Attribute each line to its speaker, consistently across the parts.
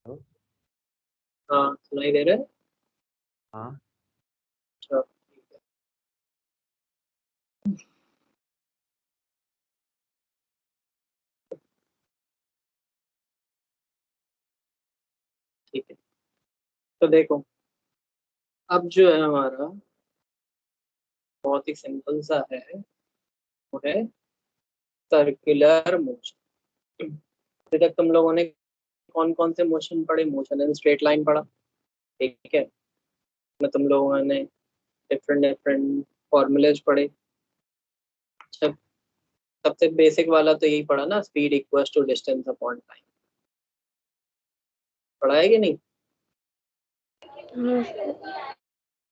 Speaker 1: Hello.
Speaker 2: हाँ सुनाई दे रहा है।
Speaker 1: हाँ।
Speaker 2: अच्छा, ठीक है। तो देखो, अब जो है हमारा बहुत ही सिंपल सा है, वो है सर्कुलर मोशन। अभी तक तुम लोगों ने कौन कौन से मोशन पढ़े? मोशन इन स्ट्रेट लाइन पढ़ा, ठीक है। में तुम लोगों ने डिफरेंट डिफरेंट फॉर्मूलेज पढ़े। अच्छा, सबसे बेसिक वाला तो यही पढ़ा ना, speed equals to distance upon time. पढ़ा है कि नहीं?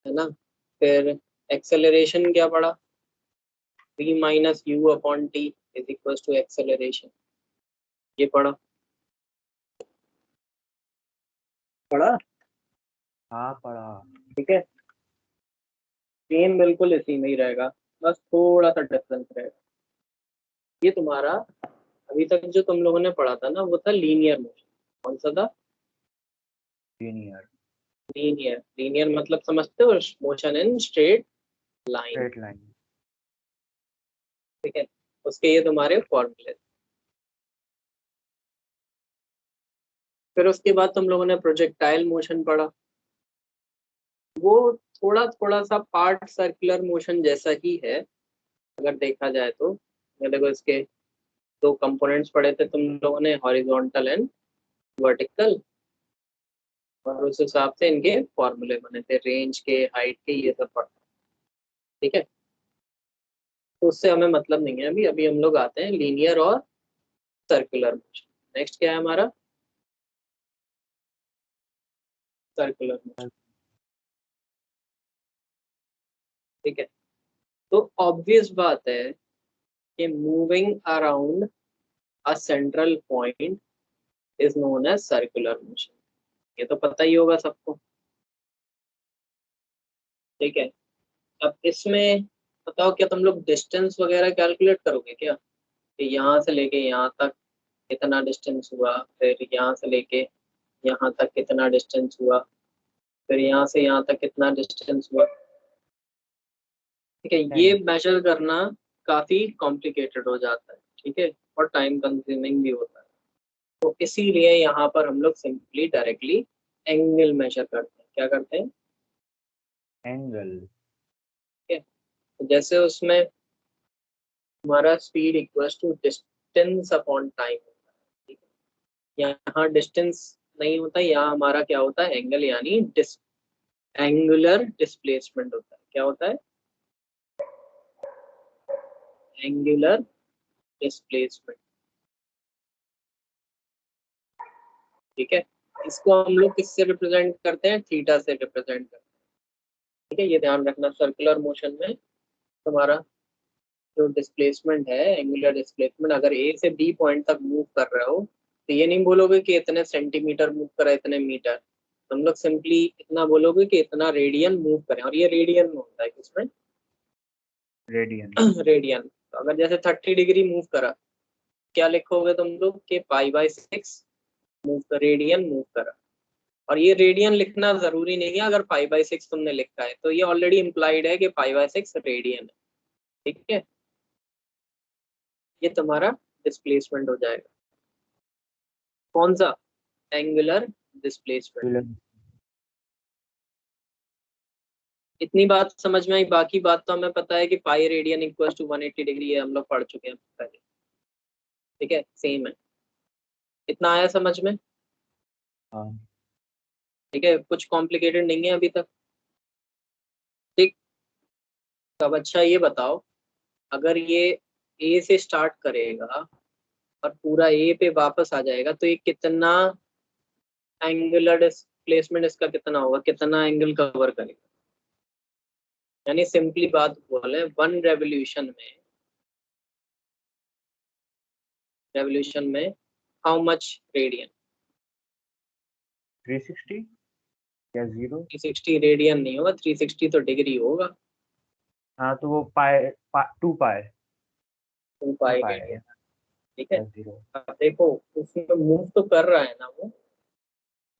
Speaker 2: है ना। फिर एक्सेलरेशन क्या पढ़ा? v minus U upon T is equals to acceleration, ये पढ़ा। पढ़ा,
Speaker 1: हाँ पढ़ा।
Speaker 2: ठीक है। सेम बिल्कुल इसी में ही रहेगा, बस थोड़ा सा डिफरेंस रहेगा। ये तुम्हारा अभी तक जो तुम लोगों ने पढ़ा था ना, वो था लीनियर मोशन। कौन सा था?
Speaker 1: लीनियर।
Speaker 2: लीनियर। लीनियर मतलब समझते हो? Motion in straight line,
Speaker 1: straight line.
Speaker 2: ठीक है। उसके ये तुम्हारे फॉर्मूले। फिर उसके बाद तुम लोगों ने प्रोजेक्टाइल मोशन पढ़ा। वो थोड़ा थोड़ा सा पार्ट सर्कुलर मोशन जैसा ही है, अगर देखा जाए तो। ये देखो, इसके दो कंपोनेंट्स पढ़े थे तुम लोगों ने, हॉरिजॉन्टल एंड वर्टिकल, और उस हिसाब से इनके फॉर्मूले बने थे, रेंज के, हाइट के, ये सब पढ़ा, ठीक है। तो उससे हमें मतलब नहीं है अभी। अभी हम लोग आते हैं लीनियर और सर्कुलर मोशन। नेक्स्ट क्या है हमारा? सर्कुलर मोशन, ठीक है। तो ऑब्वियस बात है कि moving around a central point is known as circular motion. ये तो पता ही होगा सबको, ठीक है। अब इसमें बताओ, क्या तुम लोग डिस्टेंस वगैरह कैलकुलेट करोगे क्या, कि यहाँ से लेके यहाँ तक कितना डिस्टेंस हुआ, फिर यहाँ से लेके यहाँ तक कितना डिस्टेंस हुआ, फिर यहाँ से यहाँ तक कितना डिस्टेंस हुआ, ठीक है। ये
Speaker 1: नहीं।
Speaker 2: मेजर करना काफी कॉम्प्लिकेटेड हो जाता है, ठीक है, और टाइम कंज्यूमिंग भी होता है। तो इसीलिए यहाँ पर हम लोग सिंपली डायरेक्टली एंगल मेजर करते हैं। क्या करते हैं?
Speaker 1: एंगल।
Speaker 2: ठीक है। तो जैसे उसमें हमारा speed equals to distance upon time होता है, ठीक है। यहाँ डिस्टेंस नहीं होता, यहाँ हमारा क्या होता है? एंगल, यानी एंगुलर डिस्प्लेसमेंट होता है। क्या होता है? एंगुलर डिस्प्लेसमेंट, ठीक है। इसको हम लोग किससे रिप्रेजेंट करते हैं? थीटा से रिप्रेजेंट करते हैं, ठीक है। ये ध्यान रखना, सर्कुलर मोशन में तुम्हारा जो डिस्प्लेसमेंट है, एंगुलर डिस्प्लेसमेंट, अगर ए से बी पॉइंट तक मूव कर रहे हो, तो ये नहीं बोलोगे कि इतने सेंटीमीटर मूव करा, इतने मीटर। हम लोग सिंपली इतना बोलोगे कि इतना रेडियन मूव करें, और ये रेडियन में होता है। किसमें?
Speaker 1: रेडियन।
Speaker 2: रेडियन। तो अगर जैसे 30 डिग्री मूव करा, क्या लिखोगे तुम लोग? कि पाई/6 मूव, रेडियन मूव करा। और ये रेडियन लिखना जरूरी नहीं है, अगर पाई/6 तुमने लिखा है तो ये ऑलरेडी इम्प्लाइड है कि पाई/6 रेडियन है, ठीक है। ये तुम्हारा डिस्प्लेसमेंट हो जाएगा। कौन सा? Angular displacement.
Speaker 1: विलन।
Speaker 2: इतनी बात समझ में आई, बाकी बात तो हमें पता है कि pi radian equal to 180 degree, है, हम लोग पढ़ चुके हैं पहले, ठीक है, सेम है। इतना आया समझ में?
Speaker 1: हाँ।
Speaker 2: ठीक है, कुछ कॉम्प्लिकेटेड नहीं है अभी तक, ठीक। अब अच्छा ये बताओ, अगर ये ए से स्टार्ट करेगा और पूरा ए पे वापस आ जाएगा, तो ये कितना एंगुलर डिस्प्लेसमेंट इसका कितना होगा? कितना एंगल कवर करेगा? यानी सिंपली बात बोले, वन रेवोल्यूशन में हाउ मच रेडियन?
Speaker 1: 360 या जीरो।
Speaker 2: 360 रेडियन नहीं होगा, 360 तो डिग्री होगा।
Speaker 1: हाँ तो वो पाए 2 पाए।
Speaker 2: 2 पाई
Speaker 1: 2 पाए है
Speaker 2: रेडियन, ठीक है।
Speaker 1: या जीरो।
Speaker 2: अब देखो, उसमें मूव तो कर रहा है ना वो,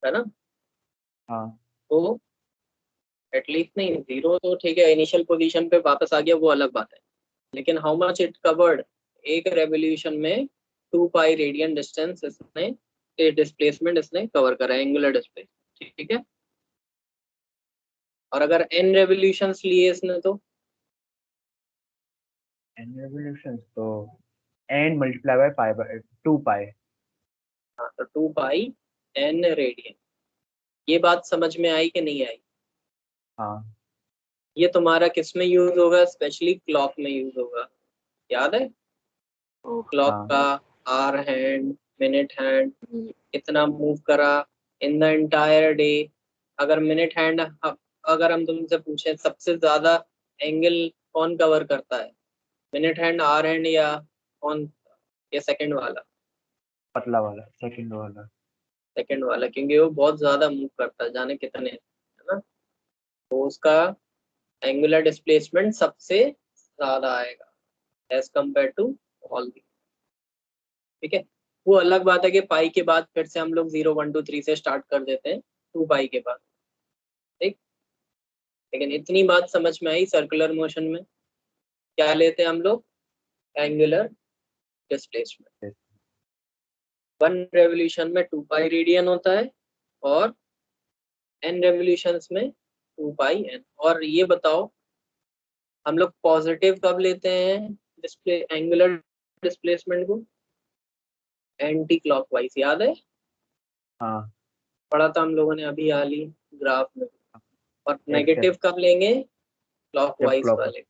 Speaker 2: है ना।
Speaker 1: हाँ
Speaker 2: तो एटलीस्ट नहीं, 0 तो ठीक है, इनिशियल पोजीशन पे वापस आ गया वो अलग बात है, लेकिन हाउ मच इट कवर्ड, एक रेवोल्यूशन में 2 पाई रेडियन डिस्टेंस इसने, डिस्प्लेसमेंट इसने कवर करा, एंगुलर डिस्प्लेसमेंट, ठीक है। और अगर n रेवोल्यूशंस लिए इसने तो
Speaker 1: n revolutions तो n multiply by pi by 2 पाई।
Speaker 2: हाँ, तो 2 पाई n रेडियन। ये बात समझ में आई कि नहीं आई?
Speaker 1: हाँ
Speaker 2: ये तुम्हारा किस में यूज होगा? स्पेशली क्लॉक में यूज होगा, याद है? क्लॉक
Speaker 1: हाँ
Speaker 2: का आर हैंड, मिनट हैंड, कितना मूव करा इन द एंटायर डे। अगर मिनट हैंड, अगर हम तुमसे पूछें सबसे ज्यादा एंगल कौन कवर करता है, मिनट हैंड, आर हैंड, या कौन, या सेकंड वाला?
Speaker 1: पतला वाला, सेकंड वाला।
Speaker 2: सेकंड वाला, क्योंकि वो बहुत ज्यादा मूव करता है, जाने कितने, है ना। तो उसका एंगुलर डिस्प्लेसमेंट सबसे ज्यादा आएगा as compare to all the, ठीक है। वो अलग बात है कि पाई के बाद फिर से हम लोग 0 1 2 3 से स्टार्ट कर देते हैं 2 पाई के बाद, ठीक। लेकिन इतनी बात समझ में आई, सर्कुलर मोशन में क्या लेते हैं हम लोग? Angular displacement. 1 रेवोल्यूशन में 2 पाई रेडियन होता है, और n रेवोल्यूशंस में 2 पाई n। और ये बताओ, हम लोग पॉजिटिव कब लेते हैं डिस्प्ले एंगुलर डिस्प्लेसमेंट को? एंटी क्लॉकवाइज, याद है?
Speaker 1: हाँ
Speaker 2: पढ़ा था हम लोगों ने अभी हाल ही ग्राफ में। और
Speaker 1: एक
Speaker 2: नेगेटिव कब लेंगे?
Speaker 1: जब
Speaker 2: क्लॉकवाइज
Speaker 1: क्लॉक।
Speaker 2: वाले।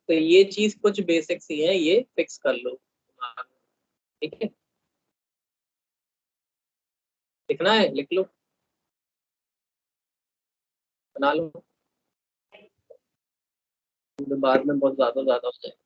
Speaker 2: तो ये चीज कुछ बेसिक्स ही है, ये फिक्स कर लो, ठीक है। लिखना है लिख लो, बना लो, तो बाद में बहुत ज्यादा हो जाए।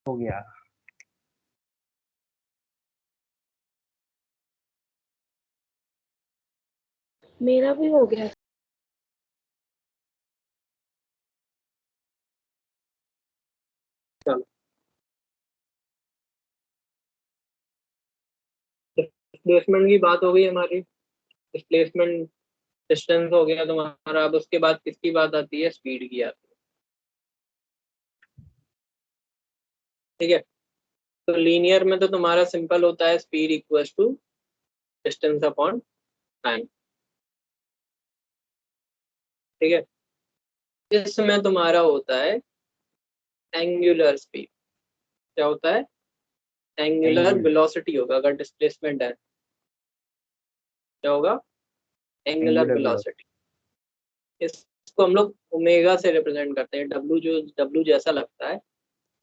Speaker 1: हो गया।
Speaker 3: मेरा भी हो गया।
Speaker 2: चलो, डिस्प्लेसमेंट की बात हो गई हमारी, डिस्प्लेसमेंट डिस्टेंस हो गया तुम्हारा। अब उसके बाद किसकी बात आती है? स्पीड की आती है, ठीक है। तो लीनियर में तो तुम्हारा सिंपल होता है, speed equals to distance upon time, ठीक है। इसमें तुम्हारा होता है एंगुलर स्पीड। क्या होता है? एंगुलर
Speaker 1: एंगुलर
Speaker 2: वेलोसिटी होगा। अगर डिस्प्लेसमेंट है, क्या होगा? Angular
Speaker 1: angular velocity.
Speaker 2: वेलोसिटी। इसको हम लोग ओमेगा से रिप्रेजेंट करते हैं, डब्लू जैसा लगता है,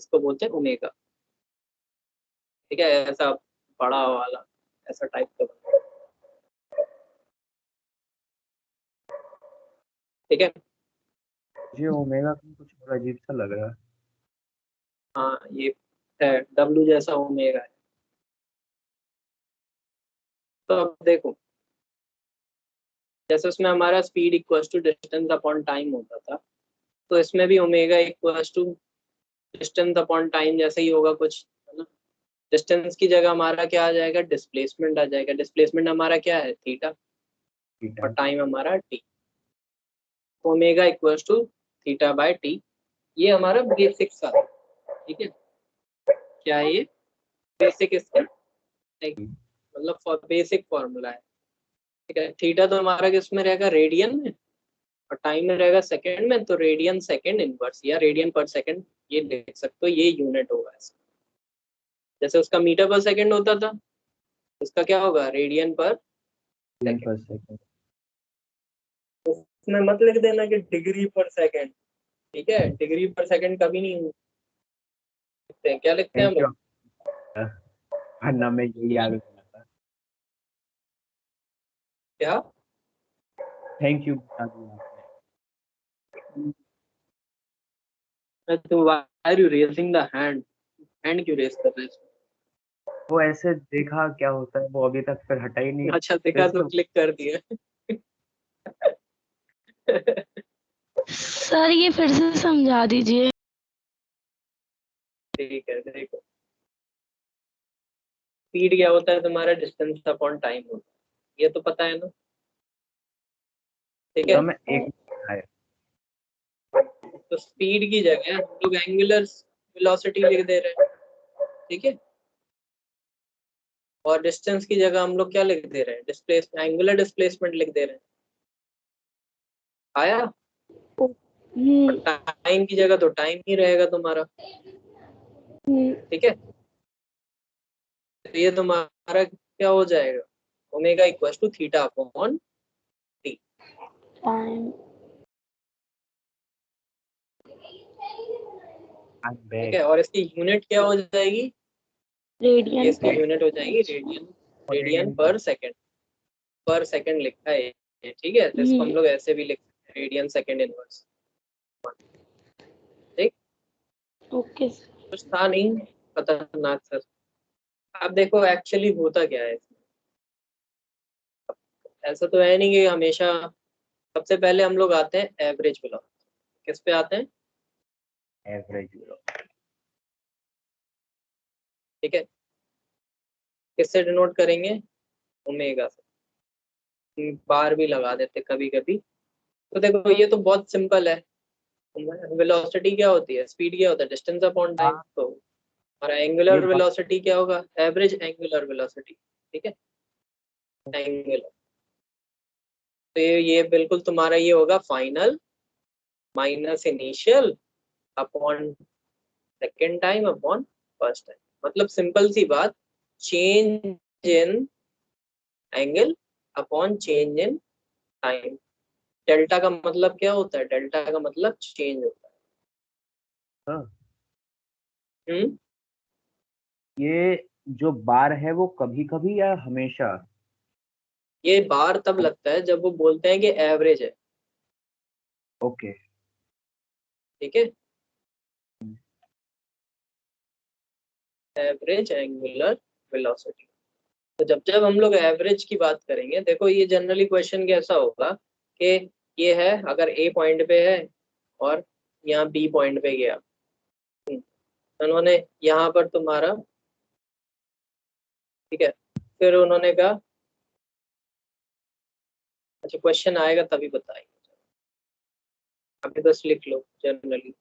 Speaker 2: इसको बोलते हैं ओमेगा, ठीक है। ऐसा बड़ा वाला, ऐसा टाइप का, ठीक है।
Speaker 1: मुझे ओमेगा का कुछ बड़ा अजीब सा लग रहा है।
Speaker 2: हाँ, ये है डब्लू जैसा ओमेगा है। तो अब देखो, जैसे उसमें हमारा speed equals to distance upon time होता था, तो इसमें भी omega equals to distance upon time जैसे ही होगा कुछ, है ना। डिस्टेंस की जगह हमारा क्या आ जाएगा? डिस्प्लेसमेंट आ जाएगा। डिस्प्लेसमेंट हमारा क्या है? थीटा। और
Speaker 1: थीटा।
Speaker 2: टाइम हमारा T. Omega equals to theta by T. ये हमारा बेसिक सा, ठीक है। क्या है ये? बेसिक, इसका एक मतलब बेसिक फॉर्मूला है, ठीक है। थीटा तो हमारा किस में रहेगा? रेडियन में। और टाइम में रहेगा सेकंड में, तो रेडियन सेकंड इनवर्स या रेडियन पर सेकंड, ये देख सकते हो, ये यूनिट होगा इसका। जैसे उसका मीटर पर सेकंड होता था, उसका क्या होगा? रेडियन पर
Speaker 1: इन
Speaker 2: सेकंड।
Speaker 1: पर सेकंड।
Speaker 2: उसमें मत लिख देना कि डिग्री पर सेकंड, ठीक है। डिग्री पर सेकंड कभी नहीं लिखते हैं, क्या लिखते हैं हम
Speaker 1: थैंक यू।
Speaker 2: लोग?
Speaker 1: वरना मैं यही आगे चला था।
Speaker 2: क्या?
Speaker 1: थैंक यू बता दिया आपने।
Speaker 2: तो why are you raising the hand? Hand क्यों रेस कर रहे
Speaker 1: वो ऐसे देखा क्या होता है, वो अभी तक फिर हटा ही नहीं।
Speaker 2: हो? अच्छा
Speaker 1: फिर
Speaker 2: देखा
Speaker 1: से
Speaker 2: तो क्लिक कर दिया।
Speaker 3: सर ये फिर से समझा दीजिए।
Speaker 2: ठीक है, देखो स्पीड क्या होता है तुम्हारा, डिस्टेंस अपॉन टाइम होता है, ये तो पता है ना। ठीक है,
Speaker 1: तो मैं एक आया।
Speaker 2: तो स्पीड की जगह हम लोग एंगुलर वेलोसिटी लिख दे रहे हैं। ठीक है, और डिस्टेंस की जगह हम लोग क्या लिख दे रहे हैं, एंगुलर डिस्प्लेसमेंट लिख दे रहे हैं। आया। और टाइम की जगह तो टाइम ही रहेगा तुम्हारा। ठीक है, तो ये तुम्हारा क्या हो जाएगा, omega equals to theta upon T.
Speaker 3: Time.
Speaker 2: ठीक है, और इसकी यूनिट क्या हो जाएगी,
Speaker 3: रेडियन
Speaker 2: इसकी यूनिट हो जाएगी रेडियन, रेडियन पर सेकंड लिखा है ये। ठीक है, तो इसको हम लोग ऐसे भी लिख सकते हैं, रेडियन सेकंड इनवर्स। ठीक,
Speaker 3: ओके।
Speaker 2: कुछ था नहीं खतरनाक सर। अब देखो एक्चुअली होता क्या है इसमें। ऐसा तो है नहीं कि हमेशा, सबसे पहले हम लोग आते हैं एवरेज वेलोसिटी। किस पे आते हैं,
Speaker 1: एवरेज।
Speaker 2: ठीक है, किससे डिनोट करेंगे, ओमेगा से, बार भी लगा देते कभी कभी। तो देखो ये तो बहुत सिंपल है, वेलोसिटी क्या होती है, स्पीड क्या होता है, डिस्टेंस अपॉन टाइम।
Speaker 1: हाँ,
Speaker 2: तो हमारा
Speaker 1: ये
Speaker 2: एंगुलर
Speaker 1: बात
Speaker 2: वेलोसिटी क्या होगा, एवरेज एंगुलर वेलोसिटी। ठीक है, एंगुलर, तो ये बिल्कुल तुम्हारा ये होगा final minus initial upon second time upon first time. मतलब सिंपल सी बात, change in angle upon change in time. Delta का मतलब क्या होता है, डेल्टा का मतलब चेंज होता
Speaker 1: है।
Speaker 2: है।
Speaker 1: ये जो बार है वो कभी कभी या हमेशा?
Speaker 2: ये बार तब लगता है जब वो बोलते हैं कि एवरेज है।
Speaker 1: ओके।
Speaker 2: ठीक है, एवरेज एंगुलर वेलोसिटी। तो जब जब हम लोग एवरेज की बात करेंगे, देखो ये जनरली क्वेश्चन कैसा होगा कि ये है, अगर ए पॉइंट पे है और यहाँ बी पॉइंट पे गया, तो उन्होंने यहाँ पर तुम्हारा, ठीक है, फिर उन्होंने कहा, अच्छा क्वेश्चन आएगा तभी बताएंगे, अभी बस लिख लो जनरली।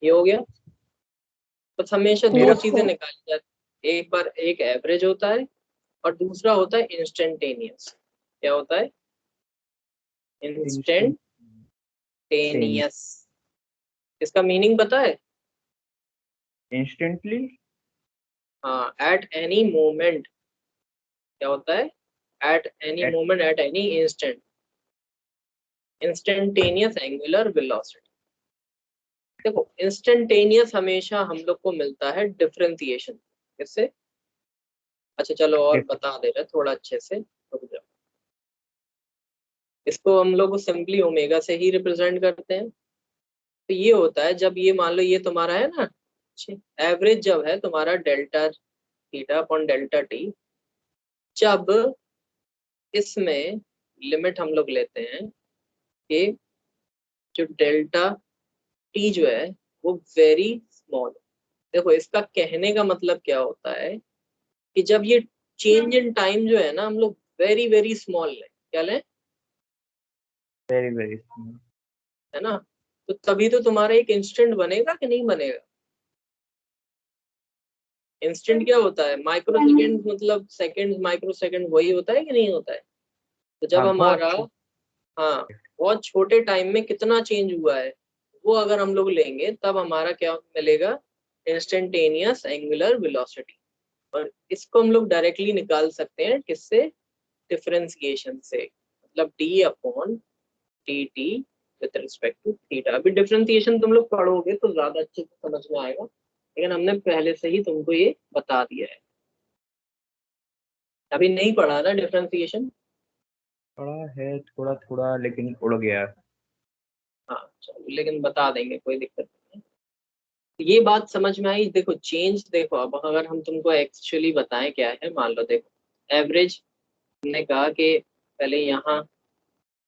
Speaker 2: ये हो गया, बस हमेशा दो
Speaker 1: मेरा
Speaker 2: चीजें निकाली जाती, एक बार एक एवरेज होता है और दूसरा होता है इंस्टेंटेनियस। क्या होता है,
Speaker 1: इंस्टेंट
Speaker 2: इंस्टेंटेनियस। इसका मीनिंग पता है,
Speaker 1: इंस्टेंटली।
Speaker 2: हाँ, एट एनी मोमेंट। क्या होता है, at any moment, at any instant, instantaneous angular velocity. देखो इंस्टेंटेनियस हमेशा हम लोग को मिलता है डिफरेंशिएशन, किससे, अच्छा चलो और बता दे रहे थोड़ा अच्छे से, रुक जाओ। इसको हम लोग सिंपली ओमेगा से ही रिप्रेजेंट करते हैं। तो ये होता है जब ये मान लो ये तुम्हारा है ना, एवरेज जब है तुम्हारा delta theta upon delta T, जब इसमें लिमिट हम लोग लेते हैं कि जो डेल्टा टी जो है वो वेरी स्मॉल। देखो इसका कहने का मतलब क्या होता है कि जब ये चेंज इन टाइम जो है ना, हम लोग वेरी वेरी स्मॉल लें, क्या लें,
Speaker 1: वेरी वेरी।
Speaker 2: है ना, तो तभी तो तुम्हारा एक इंस्टेंट बनेगा कि नहीं बनेगा। इंस्टेंट क्या होता है, माइक्रो सेकेंड, मतलब सेकेंड माइक्रो सेकेंड, वही होता है कि नहीं होता है। तो जब
Speaker 1: हाँ, बहुत
Speaker 2: हमारा, हाँ, बहुत छोटे टाइम में कितना चेंज हुआ है वो अगर हम लोग लेंगे तब हमारा क्या मिलेगा, इंस्टेंटेनियस एंगुलर वेलोसिटी। और इसको हम लोग डायरेक्टली निकाल सकते हैं किससे, डिफरेंशिएशन से, मतलब D upon T T with respect to theta. अभी डिफरेंशिएशन तुम लोग पढ़ोगे तो ज्यादा अच्छे से समझ में आएगा, लेकिन हमने पहले से ही तुमको ये बता दिया है। अभी नहीं पढ़ा ना डिफरेंशिएशन?
Speaker 1: पढ़ा है थोड़ा थोड़ा, लेकिन उड़ गया।
Speaker 2: हाँ चलो, लेकिन बता देंगे, कोई दिक्कत नहीं है। ये बात समझ में आई? देखो चेंज, देखो अब अगर हम तुमको एक्चुअली बताएं क्या है, मान लो देखो एवरेज हमने कहा कि पहले यहाँ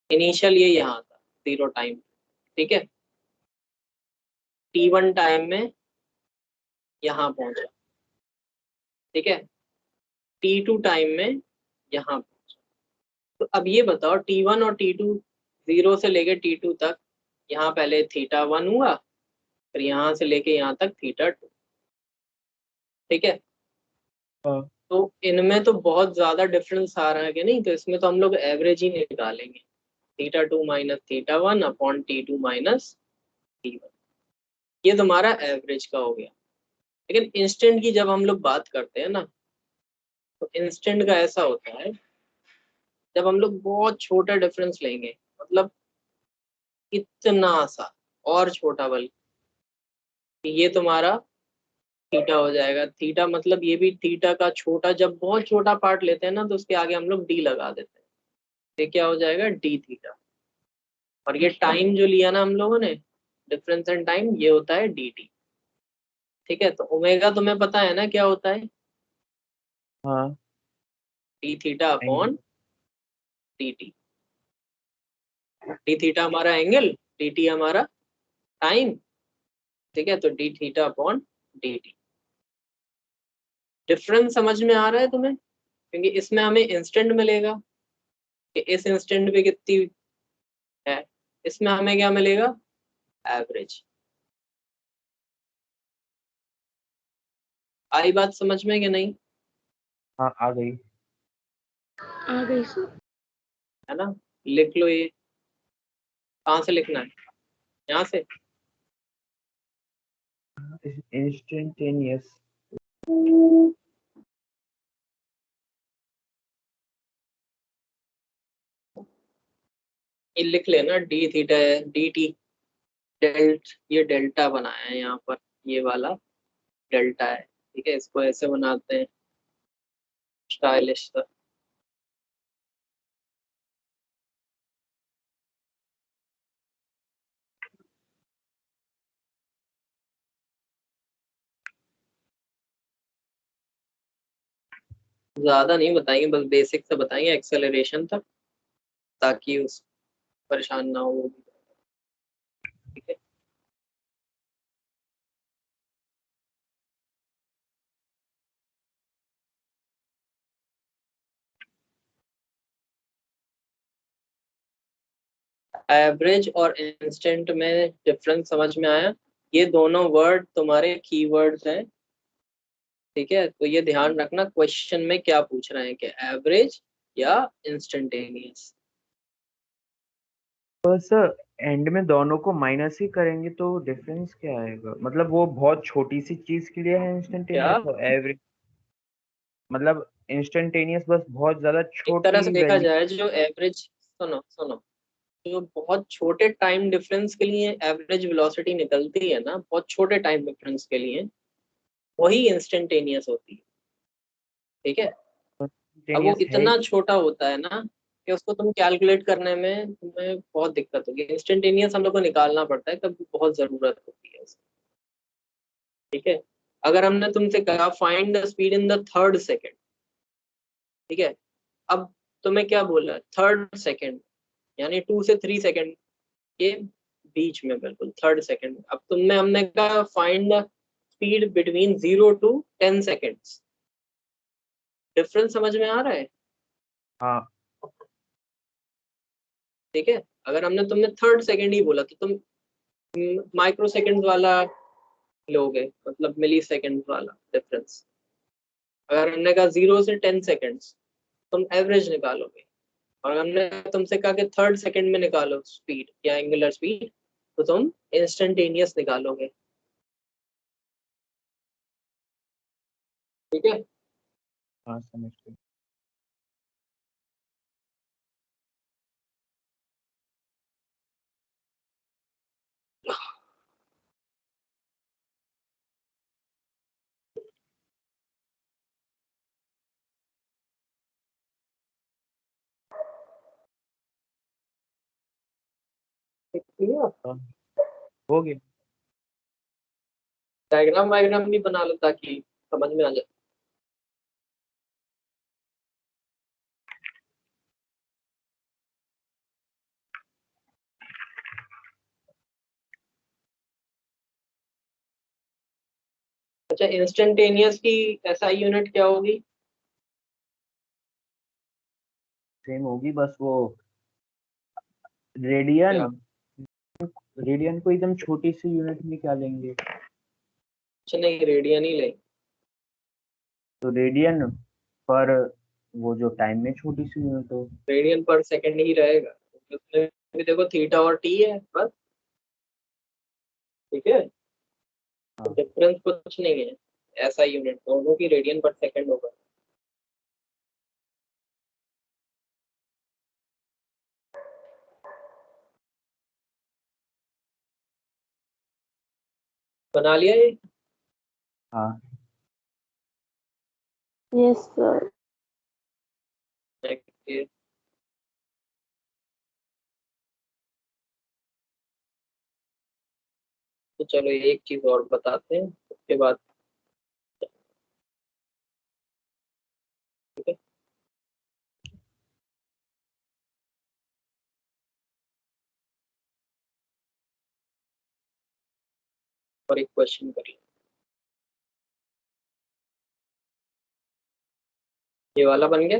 Speaker 2: इनिशियल ये यहाँ था 0 टाइम, ठीक है, T1 टाइम में यहाँ पहुंचा, ठीक है, T2 टाइम में यहाँ पहुंचा। तो अब ये बताओ T1 और T2 0 से लेके T2 तक, यहाँ पहले θ1 हुआ, फिर यहाँ से लेके यहाँ तक θ2, ठीक है।
Speaker 1: हाँ।
Speaker 2: तो इनमें तो बहुत ज्यादा डिफरेंस आ रहा है कि नहीं, तो इसमें तो हम लोग एवरेज ही निकालेंगे, θ2 minus θ1 upon T2 minus T1, ये तुम्हारा एवरेज का हो गया। लेकिन इंस्टेंट की जब हम लोग बात करते हैं ना, तो इंस्टेंट का ऐसा होता है जब हम लोग बहुत छोटा डिफरेंस लेंगे, मतलब इतना सा और छोटा, बल्कि ये तुम्हारा थीटा हो जाएगा। थीटा मतलब ये भी थीटा का छोटा, जब बहुत छोटा पार्ट लेते हैं ना तो उसके आगे हम लोग डी लगा देते हैं, ये क्या हो जाएगा, डी थीटा। और ये टाइम जो लिया ना हम लोगों ने, डिफरेंस इन टाइम, ये होता है डी टी, ठीक है। तो ओमेगा तुम्हें पता है ना क्या होता है,
Speaker 1: हाँ।
Speaker 2: D theta
Speaker 1: angle.
Speaker 2: Upon D T. D theta हमारा एंगल, डी टी हमारा टाइम, ठीक है, तो D theta upon D T. Difference समझ में आ रहा है तुम्हें? क्योंकि इसमें हमें इंस्टेंट मिलेगा कि इस इंस्टेंट पे कितनी है, इसमें हमें क्या मिलेगा, एवरेज। आई बात समझ में कि नहीं?
Speaker 1: हाँ आ गई।
Speaker 3: आ गई सर।
Speaker 2: है ना, लिख लो ये। कहाँ से लिखना है, यहाँ से?
Speaker 1: इंस्टेंटेनियस।
Speaker 2: ये लिख लेना, डी थीटा है, डी टी डेल्ट, ये डेल्टा बनाया है यहाँ पर, ये वाला डेल्टा है, ठीक है। इसको ऐसे बनाते हैं स्टाइलिश सा। ज्यादा नहीं बताएंगे, बस बेसिक से बताएंगे एक्सेलरेशन तक, ताकि उस परेशान ना हो वो भी, ठीक है। एवरेज और इंस्टेंट में डिफरेंस समझ में आया? ये दोनों वर्ड तुम्हारे कीवर्ड्स हैं, ठीक है। तो ये ध्यान रखना, क्वेश्चन में क्या पूछ रहे हैं कि एवरेज या इंस्टेंटेनियस।
Speaker 1: तो सर एंड में दोनों को माइनस ही करेंगे तो डिफरेंस क्या आएगा? मतलब वो बहुत छोटी सी चीज के लिए है
Speaker 2: क्या,
Speaker 1: इंस्टेंटेनियस, और एवरेज मतलब इंस्टेंटेनियस बस बहुत ज्यादा
Speaker 2: एक तरह से
Speaker 1: छोटी
Speaker 2: देखा
Speaker 1: वैल्यू।
Speaker 2: जाए जो एवरेज, सुनो सुनो, जो बहुत छोटे टाइम डिफरेंस के लिए एवरेज वेलोसिटी निकलती है ना, बहुत छोटे टाइम डिफरेंस के लिए, वही इंस्टेंटेनियस होती है, ठीक है। अब वो
Speaker 1: इंस्टेंटेनियस है ही।
Speaker 2: इतना छोटा होता है ना कि उसको तुम कैलकुलेट करने में तुम्हें बहुत दिक्कत होगी। इंस्टेंटेनियस हम लोग को निकालना पड़ता है कभी बहुत जरूरत होती है उसकी, ठीक है। अगर हमने तुमसे कहा find the speed in the third second, ठीक है, अब तुम्हें क्या बोला, थर्ड सेकेंड, यानी 2 से 3 सेकेंड के बीच में, बिल्कुल थर्ड सेकेंड। अब तुमने, हमने कहा find the speed between 0 to 10 seconds. Difference समझ में आ रहा है?
Speaker 1: हाँ।
Speaker 2: ठीक है, अगर हमने तुमने थर्ड सेकेंड ही बोला तो तुम माइक्रो सेकेंड वाला लोगे, मतलब मिली सेकेंड वाला डिफरेंस। अगर हमने कहा 0 से 10 सेकेंड्स, तुम एवरेज निकालोगे। और हमने तुमसे कहा कि थर्ड सेकेंड में निकालो स्पीड या एंगुलर स्पीड, तो तुम इंस्टेंटेनियस निकालोगे। ठीक है।
Speaker 1: हाँ समझ गए।
Speaker 2: क्लियर।
Speaker 1: हाँ, हो गया।
Speaker 2: डायग्राम वायग्राम भी बना लो ताकि समझ में आ जाए। अच्छा, इंस्टेंटेनियस की एसआई यूनिट क्या होगी?
Speaker 1: सेम होगी, बस वो रेडियन।
Speaker 2: क्या?
Speaker 1: रेडियन को एकदम छोटी सी यूनिट में क्या लेंगे?
Speaker 2: अच्छा नहीं, रेडियन ही लेंगे।
Speaker 1: तो रेडियन पर वो जो टाइम में छोटी सी यूनिट हो।
Speaker 2: रेडियन पर सेकंड ही रहेगा, उसमें भी देखो थीटा और टी है बस। ठीक है, तो
Speaker 1: हाँ
Speaker 2: डिफरेंस कुछ नहीं है। एसआई यूनिट दोनों की रेडियन पर सेकंड होगा। बना लिया ये?
Speaker 1: हाँ।
Speaker 3: Yes sir.
Speaker 2: Next, तो चलो एक चीज और बताते हैं उसके बाद। ठीक है, और एक क्वेश्चन करिए। ये वाला बन गया।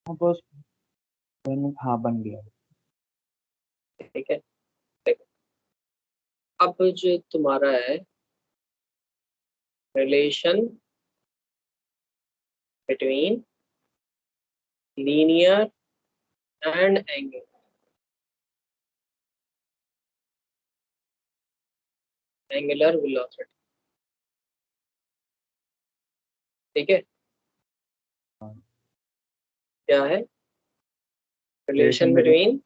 Speaker 1: हाँ बस हाँ बन गया।
Speaker 2: ठीक है, देखो अब जो तुम्हारा है relation between linear and angular velocity. ठीक है,
Speaker 1: हाँ,
Speaker 2: क्या है relation
Speaker 1: relation between
Speaker 2: between.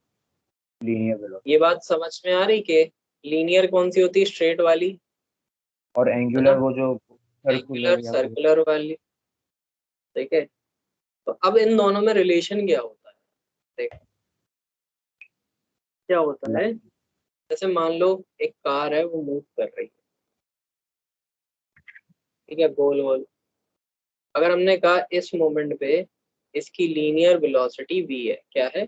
Speaker 1: Linear velocity
Speaker 2: ये बात समझ में आ रही कि लीनियर कौन सी होती है? स्ट्रेट वाली,
Speaker 1: और
Speaker 2: है
Speaker 1: एंगुलर
Speaker 2: ना?
Speaker 1: वो जो
Speaker 2: एंगुलर
Speaker 1: सर्कुलर या फिर।
Speaker 2: सर्कुलर वाली। ठीक है, तो अब इन दोनों में रिलेशन क्या होता है? देखो क्या होता है। जैसे मान लो एक कार है, वो मूव कर रही है, ठीक है, गोल गोल। अगर हमने कहा इस मोमेंट पे इसकी लीनियर वेलोसिटी v है, क्या है?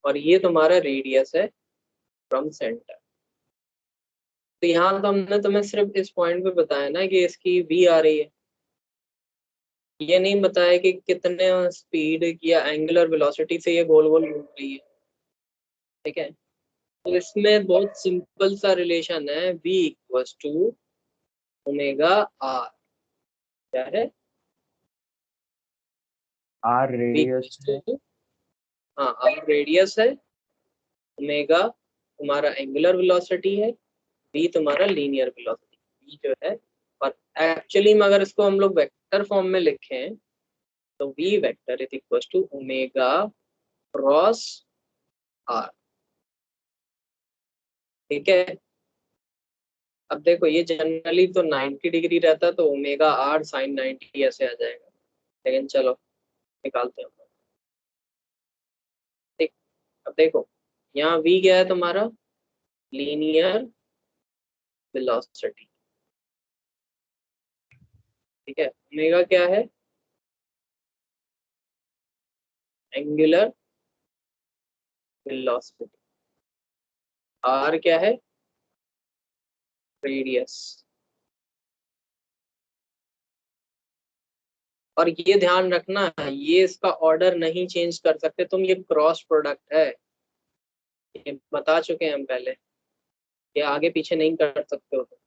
Speaker 2: और ये तुम्हारा रेडियस है फ्रॉम सेंटर। तो यहाँ तो हमने तुम्हें सिर्फ इस पॉइंट पे बताया ना कि इसकी v आ रही है। ये नहीं बताया कि कितने स्पीड या एंगुलर वेलोसिटी से ये गोल गोल घूम रही है। ठीक है, तो इसमें बहुत सिंपल सा रिलेशन है, v equals to omega R. क्या है?
Speaker 1: आर
Speaker 2: v
Speaker 1: रेडियस
Speaker 2: इक्वल्स
Speaker 1: है।
Speaker 2: टू, हाँ आर रेडियस है, ओमेगा तुम्हारा एंगुलर वेलोसिटी है, v तुम्हारा लीनियर वेलोसिटी v जो है। और एक्चुअली में अगर इसको हम लोग वेक्टर फॉर्म में लिखें तो v vector is equal to omega cross R. ठीक है, अब देखो ये जनरली तो 90 डिग्री रहता है, तो ओमेगा आर साइन 90 ऐसे आ जाएगा। लेकिन चलो निकालते हैं। ठीक, अब देखो यहाँ v क्या है तुम्हारा? Linear velocity. ठीक है, ओमेगा क्या है? Angular velocity. आर क्या है? रेडियस। और ये ध्यान रखना, ये इसका ऑर्डर नहीं चेंज कर सकते तुम, ये क्रॉस प्रोडक्ट है। ये बता चुके हैं हम पहले, ये आगे पीछे नहीं कर सकते हो तुम।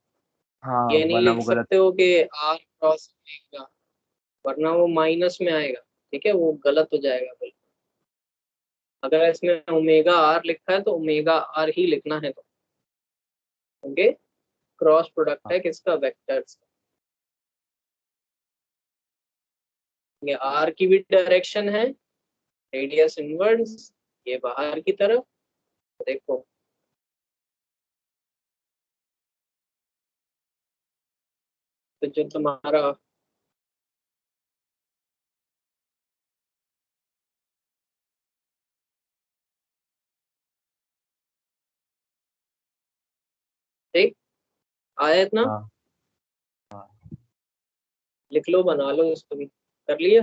Speaker 1: हाँ
Speaker 2: ये नहीं
Speaker 1: वरना
Speaker 2: लिख
Speaker 1: वो गलत।
Speaker 2: सकते हो कि आर क्रॉस ओमेगा, वरना वो माइनस में आएगा। ठीक है, वो गलत हो जाएगा बिल्कुल। अगर इसमें ओमेगा आर लिखा है तो ओमेगा आर ही लिखना है तो। ओके, क्रॉस प्रोडक्ट है किसका, वेक्टर्स। ये आर की भी डायरेक्शन है, रेडियस इनवर्स, ये बाहर की तरफ। देखो तो जो तुम्हारा ठीक आया इतना,
Speaker 1: हाँ हाँ,
Speaker 2: लिख लो, बना लो इसको भी। कर लिया?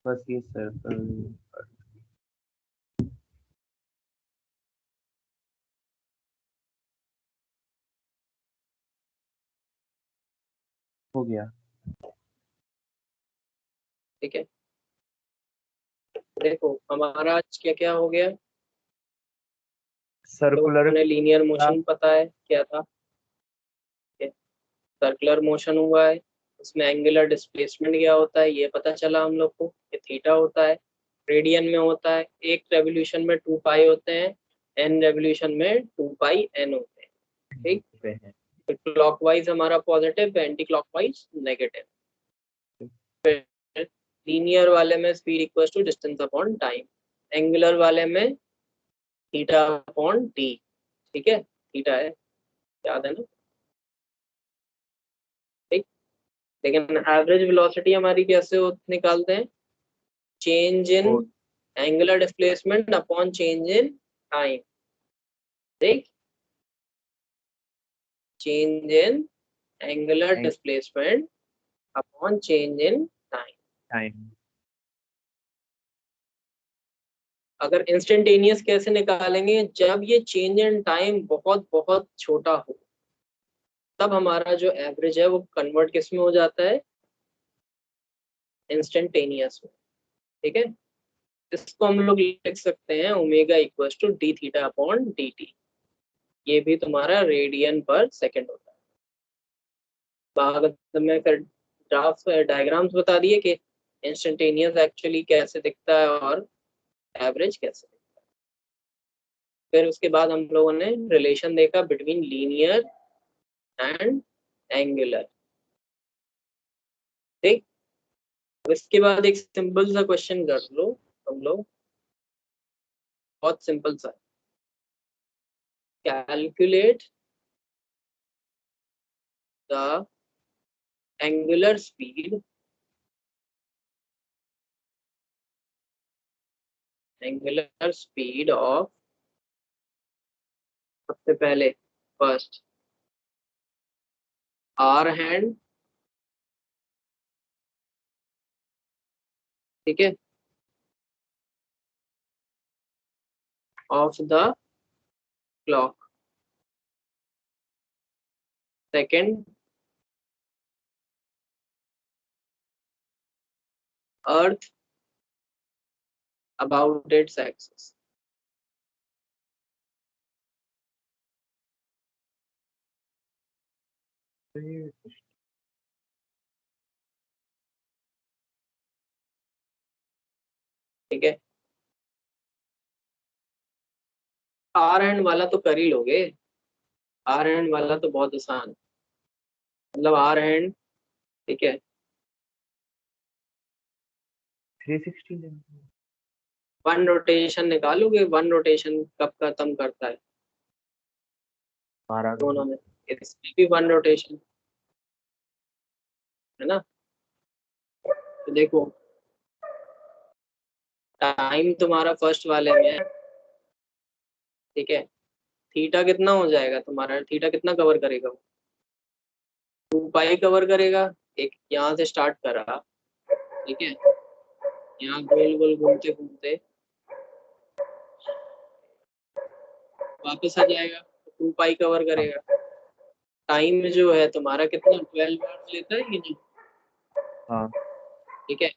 Speaker 1: बस ये सर्कल हो गया।
Speaker 2: ठीक है, देखो हमारा आज क्या क्या हो गया। तो
Speaker 1: सर्कुलर
Speaker 2: हमें लीनियर मोशन पता है क्या था, सर्कुलर मोशन हुआ है, उसमें एंगुलर डिस्प्लेसमेंट क्या होता है ये पता चला हम लोग को, ये थीटा होता है, रेडियन में होता है, एक रेवोल्यूशन में 2 पाई होते हैं, एन रेवोल्यूशन में 2 पाई एन होते हैं। ठीक,
Speaker 1: पे है।
Speaker 2: तो क्लॉकवाइज हमारा positive, anti clockwise negative. Linear वाले में speed equal to distance upon time, angular वाले में थीटा अपॉन टी। ठीक है, थीटा है, याद है ना। ठीक, लेकिन एवरेज वेलोसिटी हमारी कैसे निकालते हैं, चेंज इन
Speaker 1: और
Speaker 2: angular displacement upon change in time. ठीक, change in angular displacement upon change in time.
Speaker 1: Time.
Speaker 2: अगर इंस्टेंटेनियस कैसे निकालेंगे, जब ये चेंज इन टाइम बहुत बहुत छोटा हो, तब हमारा जो एवरेज है वो कन्वर्ट किस में हो जाता है, इंस्टेंटेनियस में। ठीक है, इसको हम लोग लिख सकते हैं omega equal to D theta upon D T. ये भी तुम्हारा रेडियन पर सेकेंड होता है। बाद में फिर ग्राफ डायग्राम्स बता दिए कि इंस्टेंटेनियस एक्चुअली कैसे दिखता है और एवरेज कैसे दिखता है। फिर उसके बाद हम लोगों ने रिलेशन देखा बिटवीन लीनियर एंड एंगुलर। ठीक, इसके बाद एक सिंपल सा क्वेश्चन कर लो हम लोग, बहुत सिंपल सा, calculate the angular speed of, सबसे पहले फर्स्ट आर हैंड। ठीक है, of the clock. Second, earth about its axis. ठीक है, आर हैंड वाला तो कर ही लोगे, आर हैंड वाला तो बहुत आसान, मतलब आर हैंड। ठीक है,
Speaker 1: 360
Speaker 2: वन रोटेशन निकालोगे, वन रोटेशन कब खत्म करता है,
Speaker 1: 12
Speaker 2: दोनों में, इसमें भी वन रोटेशन है ना। तो देखो टाइम तुम्हारा फर्स्ट वाले में है। ठीक है, थीटा कितना हो जाएगा तुम्हारा, थीटा कितना कवर करेगा, 2 पाई कवर करेगा। एक यहाँ से स्टार्ट करा, ठीक है, यहाँ गोल गोल घूमते घूमते वापस आ जाएगा, तो 2 पाई कवर करेगा। टाइम जो है तुम्हारा कितना, 12 आवर्स लेता है कि नहीं।
Speaker 1: हाँ
Speaker 2: ठीक है,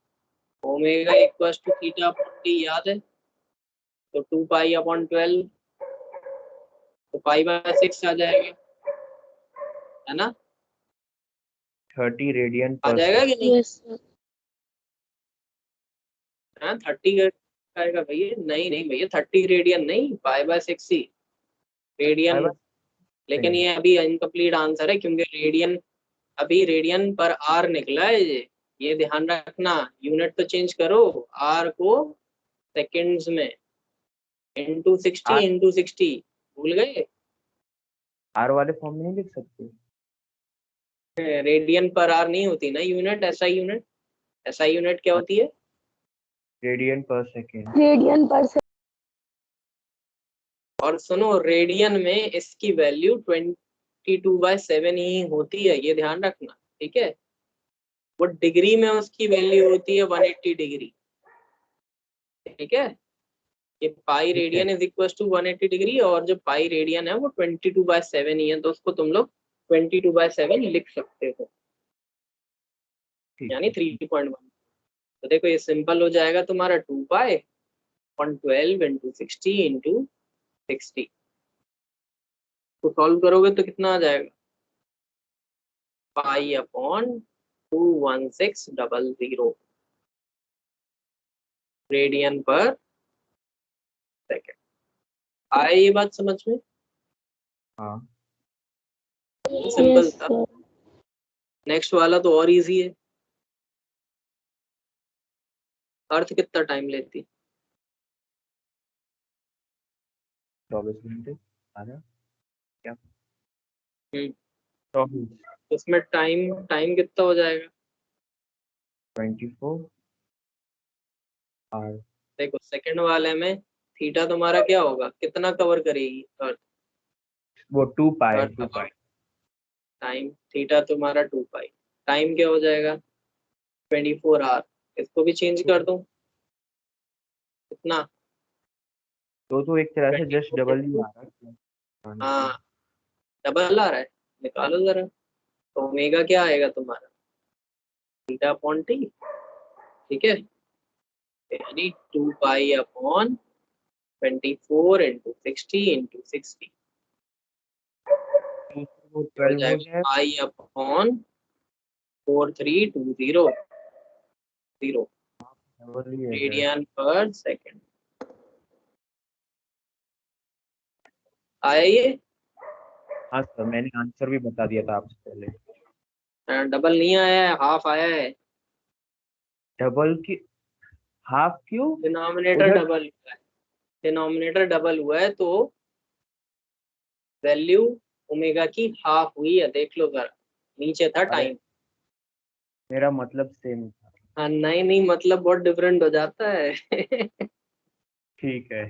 Speaker 2: omega equal to theta upon T याद है, तो 2 पाई अपॉन 12, तो पाई बाय 6 आ जाएगा, है ना,
Speaker 1: 30 रेडियन
Speaker 2: आ
Speaker 1: पर
Speaker 2: जाएगा कि नहीं।
Speaker 3: Yes sir.
Speaker 2: हाँ 30 आएगा भैया, नहीं नहीं भैया 30 रेडियन नहीं, पाई बाय 6 ही रेडियन। लेकिन ये अभी इनकम्प्लीट आंसर है क्योंकि रेडियन, अभी रेडियन पर आर निकला है ये ध्यान रखना। यूनिट तो चेंज करो, आर को सेकेंड्स में इंटू 60
Speaker 1: आर
Speaker 2: इंटू 60 भूल गए।
Speaker 1: आर वाले फॉर्म में नहीं लिख सकते?
Speaker 2: रेडियन पर आर नहीं होती ना unit, SI unit. SI unit क्या होती है?
Speaker 1: रेडियन पर सेकेंड।
Speaker 3: रेडियन पर से
Speaker 2: और सुनो, रेडियन में इसकी वैल्यू 22/7 ही होती है, ये ध्यान रखना, ठीक है। वो डिग्री में उसकी वैल्यू होती है 180 डिग्री, ठीक है। ये पाई
Speaker 1: ठीक है,
Speaker 2: radian is equal to 180 degree, और जो पाई रेडियन है वो 22/7 ही है, तो उसको तुम लोग 22/7 लिख सकते हो,
Speaker 1: ठीक
Speaker 2: यानी
Speaker 1: है।
Speaker 2: 3.1। तो देखो ये सिंपल हो जाएगा तुम्हारा 2 पाई 112 इंटू 60 इंटू 60। तो सॉल्व करोगे तो कितना आ जाएगा? पाई अपॉन 21600 रेडियन पर सेकेंड। आए ये बात समझ में?
Speaker 1: हाँ,
Speaker 2: सिंपल
Speaker 3: यस
Speaker 2: था।
Speaker 3: सर।
Speaker 2: नेक्स्ट वाला तो और इजी है। अर्थ कितना टाइम लेती?
Speaker 1: 24 घंटे। आधा क्या?
Speaker 2: हम्म
Speaker 1: 24।
Speaker 2: उसमें टाइम टाइम कितना हो जाएगा?
Speaker 1: 24 आवर।
Speaker 2: देखो सेकंड वाले में थीटा तुम्हारा क्या होगा, कितना कवर करेगी अर्थ?
Speaker 1: वो 2 पाई
Speaker 2: अर्थ का टाइम थीटा तुम्हारा 2 पाई, टाइम क्या हो जाएगा? 24 आवर। इसको भी चेंज कर दूं, कितना?
Speaker 1: तो एक तरह से जस्ट
Speaker 2: 24
Speaker 1: डबल ही
Speaker 2: इंटू,
Speaker 1: आ रहा है आंसर।
Speaker 2: हाँ डबल आ रहा है, निकालो जरा। तो ओमेगा क्या आएगा तुम्हारा? थीटा अपॉन टी, ठीक है। यानी 2 पाई अपॉन 24 इंटू 60 इंटू 60
Speaker 1: तो वो
Speaker 2: हो
Speaker 1: 12 हो
Speaker 2: जाएगा
Speaker 1: जाए।
Speaker 2: पाई अपॉन 4320
Speaker 1: डबल ही है सर।
Speaker 2: रेडियन पर सेकेंड। आया ये?
Speaker 1: हाँ सर, मैंने आंसर भी बता दिया था आपसे पहले।
Speaker 2: डबल नहीं आया है, हाफ आया है।
Speaker 1: डबल की हाफ क्यों?
Speaker 2: डिनोमिनेटर
Speaker 1: उधर
Speaker 2: डबल हुआ है, डिनोमिनेटर डबल हुआ है तो वैल्यू ओमेगा की हाफ हुई है, देख लो जरा, नीचे था
Speaker 1: अरे
Speaker 2: टाइम।
Speaker 1: मेरा मतलब सेम था।
Speaker 2: हाँ नहीं नहीं, मतलब बहुत डिफरेंट हो जाता है।
Speaker 1: ठीक है।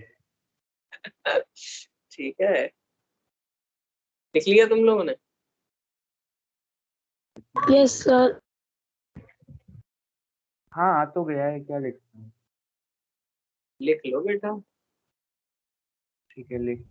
Speaker 2: ठीक है, लिख लिया तुम लोगों ने?
Speaker 3: Yes sir.
Speaker 1: हाँ, आ तो गया है, क्या लिखना है?
Speaker 2: लिख लो बेटा।
Speaker 1: ठीक है, लिख